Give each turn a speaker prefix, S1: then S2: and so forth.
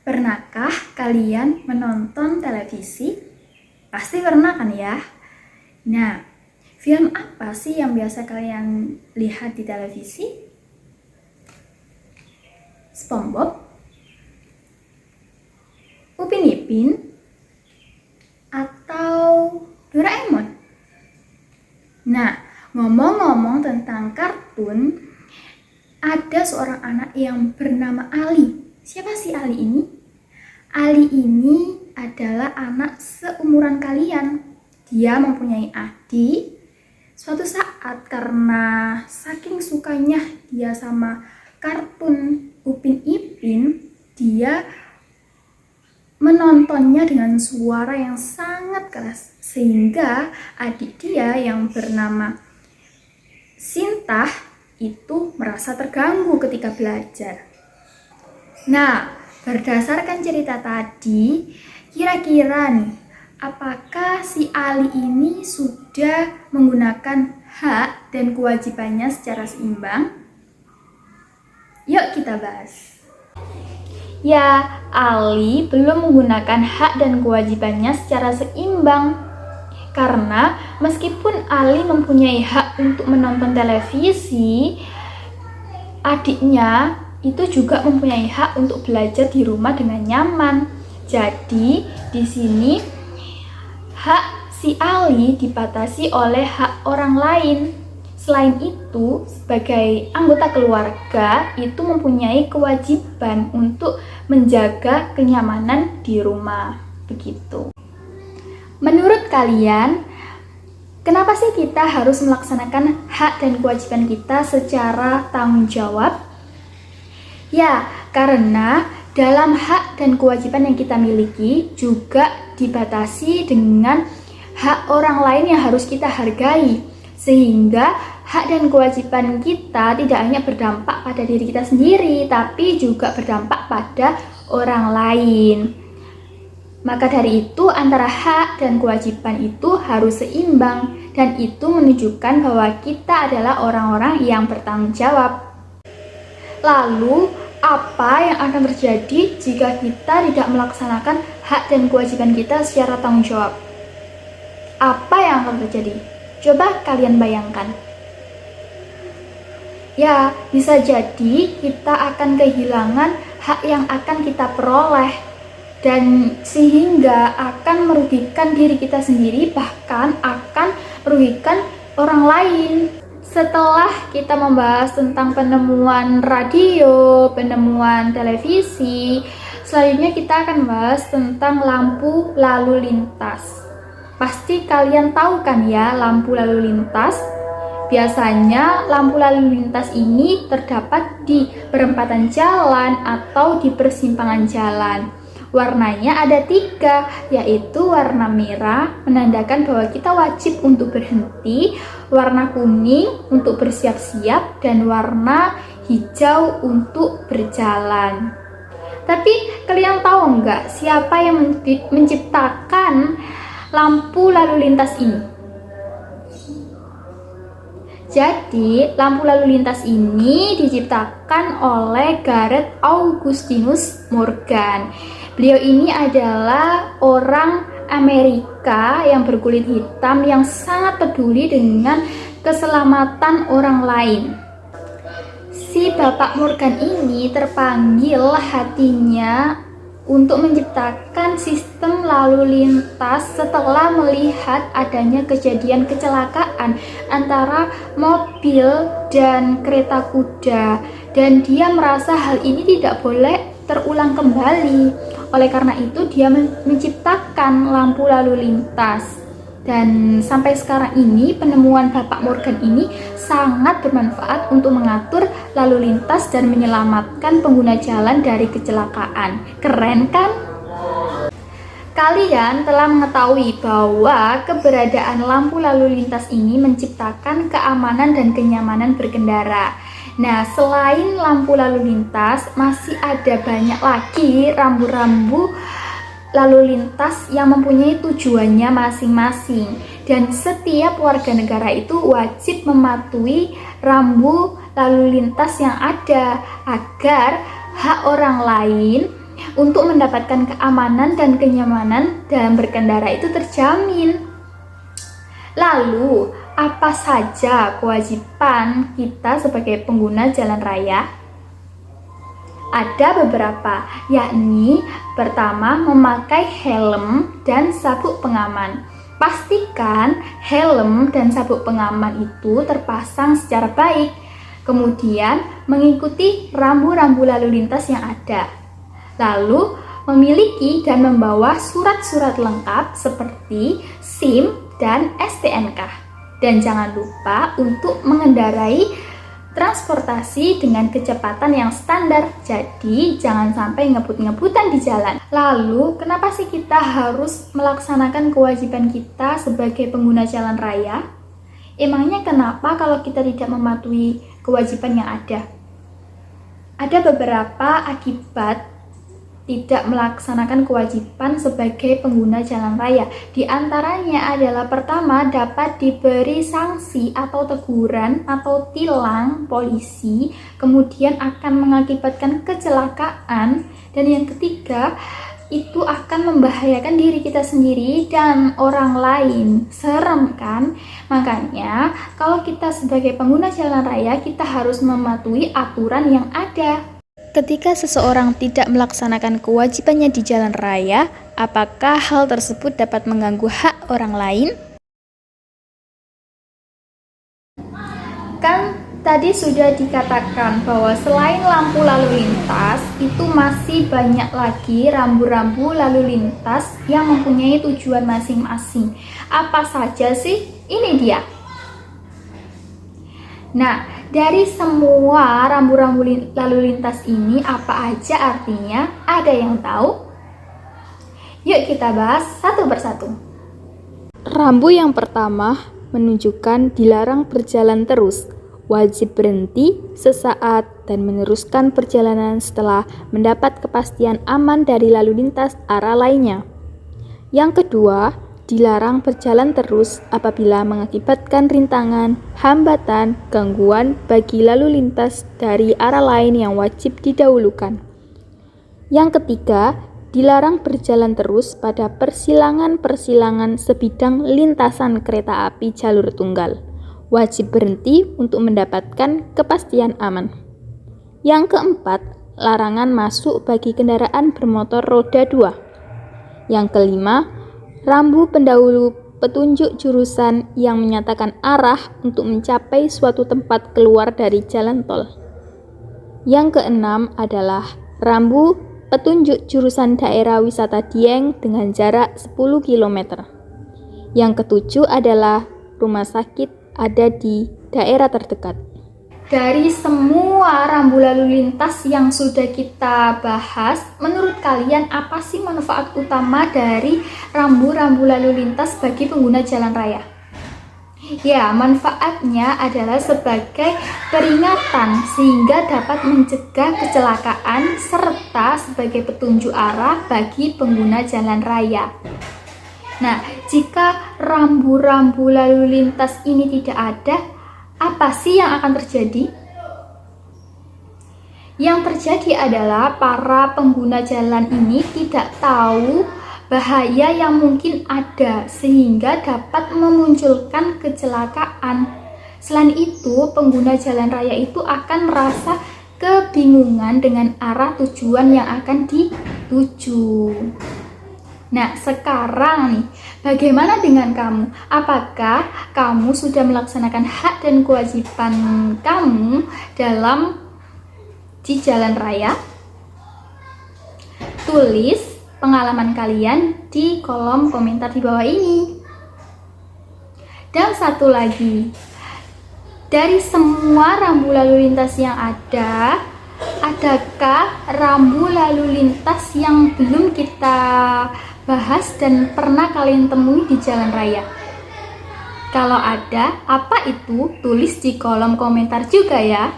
S1: Pernahkah kalian menonton televisi? Pasti pernah kan ya? Nah, film apa sih yang biasa kalian lihat di televisi? SpongeBob? Upin Ipin? Atau Doraemon? Nah, ngomong-ngomong tentang kartun, ada seorang anak yang bernama Ali. Siapa sih Ali ini? Ali ini adalah anak seumuran kalian. Dia mempunyai adik. Suatu saat karena saking sukanya dia sama kartun Upin Ipin, dia menontonnya dengan suara yang sangat keras. Sehingga adik dia yang bernama Sintah itu merasa terganggu ketika belajar. Nah, berdasarkan cerita tadi, kira-kira nih, apakah si Ali ini sudah menggunakan hak dan kewajibannya secara seimbang? Yuk kita bahas. Ya, Ali belum menggunakan hak dan kewajibannya secara seimbang. Karena meskipun Ali mempunyai hak untuk menonton televisi, adiknya itu juga mempunyai hak untuk belajar di rumah dengan nyaman. Jadi, di sini hak si Ali dibatasi oleh hak orang lain. Selain itu, sebagai anggota keluarga itu mempunyai kewajiban untuk menjaga kenyamanan di rumah. Begitu. Menurut kalian, kenapa sih kita harus melaksanakan hak dan kewajiban kita secara tanggung jawab? Ya, karena dalam hak dan kewajiban yang kita miliki juga dibatasi dengan hak orang lain yang harus kita hargai. Sehingga hak dan kewajiban kita tidak hanya berdampak pada diri kita sendiri, tapi juga berdampak pada orang lain. Maka dari itu antara hak dan kewajiban itu harus seimbang, dan itu menunjukkan bahwa kita adalah orang-orang yang bertanggung jawab. Lalu, apa yang akan terjadi jika kita tidak melaksanakan hak dan kewajiban kita secara tanggung jawab? Apa yang akan terjadi? Coba kalian bayangkan. Ya, bisa jadi kita akan kehilangan hak yang akan kita peroleh. Dan sehingga akan merugikan diri kita sendiri, bahkan akan merugikan orang lain. Setelah kita membahas tentang penemuan radio, penemuan televisi, selanjutnya kita akan membahas tentang lampu lalu lintas. Pasti kalian tahu kan ya lampu lalu lintas? Biasanya lampu lalu lintas ini terdapat di perempatan jalan atau di persimpangan jalan. Warnanya ada 3, yaitu warna merah menandakan bahwa kita wajib untuk berhenti, warna kuning untuk bersiap-siap, dan warna hijau untuk berjalan. Tapi kalian tahu nggak siapa yang menciptakan lampu lalu lintas ini? Jadi, lampu lalu lintas ini diciptakan oleh Gareth Augustinus Morgan. Beliau ini adalah orang Amerika yang berkulit hitam yang sangat peduli dengan keselamatan orang lain. Si Bapak Morgan ini terpanggil hatinya untuk menciptakan sistem lalu lintas setelah melihat adanya kejadian kecelakaan antara mobil dan kereta kuda, dan dia merasa hal ini tidak boleh terulang kembali. Oleh karena itu dia menciptakan lampu lalu lintas. Dan sampai sekarang ini penemuan Bapak Morgan ini sangat bermanfaat untuk mengatur lalu lintas dan menyelamatkan pengguna jalan dari kecelakaan. Keren kan? Kalian telah mengetahui bahwa keberadaan lampu lalu lintas ini menciptakan keamanan dan kenyamanan berkendara. Nah, selain lampu lalu lintas, masih ada banyak lagi rambu-rambu lalu lintas yang mempunyai tujuannya masing-masing. Dan setiap warga negara itu wajib mematuhi rambu lalu lintas yang ada agar hak orang lain untuk mendapatkan keamanan dan kenyamanan dalam berkendara itu terjamin. Lalu, apa saja kewajiban kita sebagai pengguna jalan raya? Ada beberapa, yakni pertama memakai helm dan sabuk pengaman. Pastikan helm dan sabuk pengaman itu terpasang secara baik. Kemudian mengikuti rambu-rambu lalu lintas yang ada. Lalu memiliki dan membawa surat-surat lengkap seperti SIM dan STNK. Dan jangan lupa untuk mengendarai transportasi dengan kecepatan yang standar, jadi jangan sampai ngebut-ngebutan di jalan. Lalu, kenapa sih kita harus melaksanakan kewajiban kita sebagai pengguna jalan raya? Emangnya kenapa kalau kita tidak mematuhi kewajiban yang ada? Ada beberapa akibat tidak melaksanakan kewajiban sebagai pengguna jalan raya. Di antaranya adalah pertama, dapat diberi sanksi atau teguran atau tilang polisi, kemudian akan mengakibatkan kecelakaan, dan yang ketiga, itu akan membahayakan diri kita sendiri dan orang lain. Serem kan? Makanya, kalau kita sebagai pengguna jalan raya, kita harus mematuhi aturan yang ada. Ketika seseorang tidak melaksanakan kewajibannya di jalan raya, apakah hal tersebut dapat mengganggu hak orang lain? Kan tadi sudah dikatakan bahwa selain lampu lalu lintas, itu masih banyak lagi rambu-rambu lalu lintas yang mempunyai tujuan masing-masing. Apa saja sih? Ini dia. Nah, dari semua rambu-rambu lalu lintas ini apa aja artinya? Ada yang tahu? Yuk kita bahas satu persatu. Rambu yang pertama menunjukkan dilarang berjalan terus, wajib berhenti sesaat dan meneruskan perjalanan setelah mendapat kepastian aman dari lalu lintas arah lainnya. Yang kedua, dilarang berjalan terus apabila mengakibatkan rintangan, hambatan, gangguan bagi lalu lintas dari arah lain yang wajib didahulukan. Yang ketiga, dilarang berjalan terus pada persilangan-persilangan sebidang lintasan kereta api jalur tunggal. Wajib berhenti untuk mendapatkan kepastian aman. Yang keempat, larangan masuk bagi kendaraan bermotor roda 2. Yang kelima, rambu pendahulu petunjuk jurusan yang menyatakan arah untuk mencapai suatu tempat keluar dari jalan tol. Yang keenam adalah rambu petunjuk jurusan daerah wisata Dieng dengan jarak 10 km. Yang ketujuh adalah rumah sakit ada di daerah terdekat. Dari semua rambu lalu lintas yang sudah kita bahas, menurut kalian apa sih manfaat utama dari rambu-rambu lalu lintas bagi pengguna jalan raya? Ya, manfaatnya adalah sebagai peringatan sehingga dapat mencegah kecelakaan serta sebagai petunjuk arah bagi pengguna jalan raya. Nah, jika rambu-rambu lalu lintas ini tidak ada, apa sih yang akan terjadi? Yang terjadi adalah para pengguna jalan ini tidak tahu bahaya yang mungkin ada sehingga dapat memunculkan kecelakaan. Selain itu, pengguna jalan raya itu akan merasa kebingungan dengan arah tujuan yang akan dituju. Nah, sekarang nih, bagaimana dengan kamu? Apakah kamu sudah melaksanakan hak dan kewajiban kamu dalam di jalan raya? Tulis pengalaman kalian di kolom komentar di bawah ini. Dan satu lagi, dari semua rambu lalu lintas yang ada, adakah rambu lalu lintas yang belum kita bahas dan pernah kalian temui di jalan raya? Kalau ada, apa itu? Tulis di kolom komentar juga ya.